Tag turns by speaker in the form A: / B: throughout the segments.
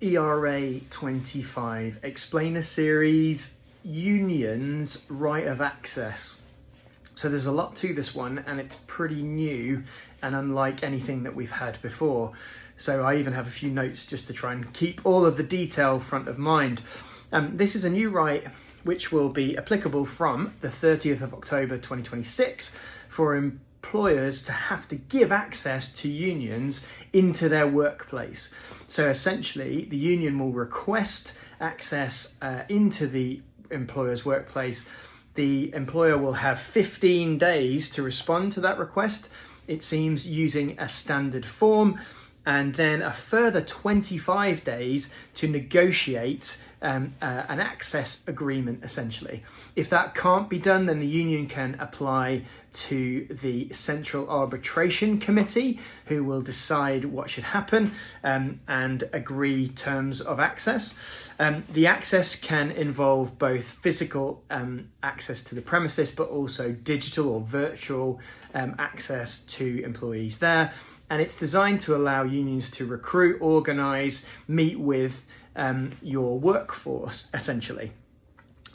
A: ERA 25 Explainer Series, Unions Right of Access. So there's a lot to this one, and it's pretty new and unlike anything that we've had before. So I even have a few notes just to try and keep all of the detail front of mind. This is a new right which will be applicable from the 30th of October 2026 for employers to have to give access to unions into their workplace. So essentially, the union will request access into the employer's workplace. The employer will have 15 days to respond to that request, it seems, using a standard form, and then a further 25 days to negotiate an access agreement, essentially. If that can't be done, then the union can apply to the Central Arbitration Committee, who will decide what should happen and agree terms of access. The access can involve both physical access to the premises, but also digital or virtual access to employees there. And it's designed to allow unions to recruit, organise, meet with your workforce, essentially.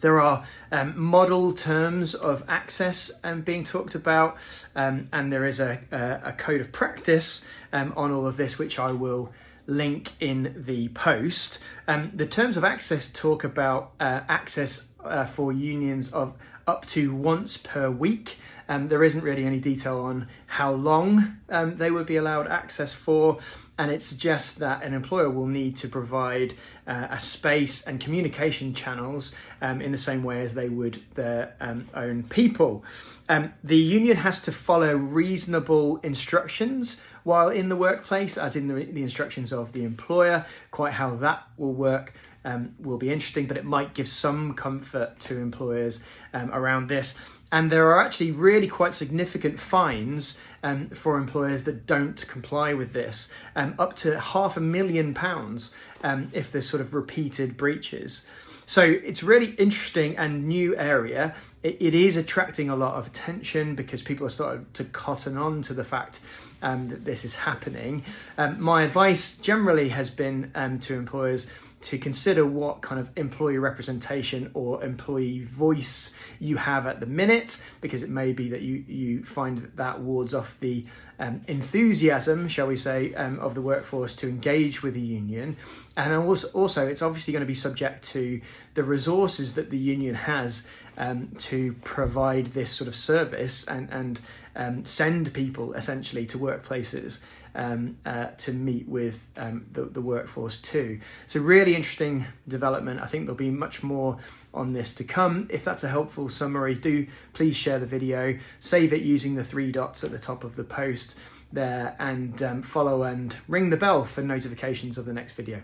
A: There are model terms of access being talked about, and there is a code of practice on all of this, which I will link in the post. The terms of access talk about access for unions of up to once per week. There isn't really any detail on how long they would be allowed access for, and it suggests that an employer will need to provide a space and communication channels in the same way as they would their own people. The union has to follow reasonable instructions while in the workplace, as in the instructions of the employer. Quite how that will work will be interesting, but it might give some comfort to employers around this. And there are actually really quite significant fines for employers that don't comply with this, up to £500,000 if there's sort of repeated breaches. So it's really interesting and new area. It is attracting a lot of attention because people are starting to cotton on to the fact that this is happening. My advice generally has been to employers to consider what kind of employee representation or employee voice you have at the minute, because it may be that you find that wards off the enthusiasm, shall we say, of the workforce to engage with the union. And also it's obviously going to be subject to the resources that the union has to provide this sort of service and send people essentially to workplaces to meet with the workforce too. So really interesting development. I think there'll be much more on this to come. If that's a helpful summary, do please share the video, save it using the 3 dots at the top of the post there, and follow and ring the bell for notifications of the next video.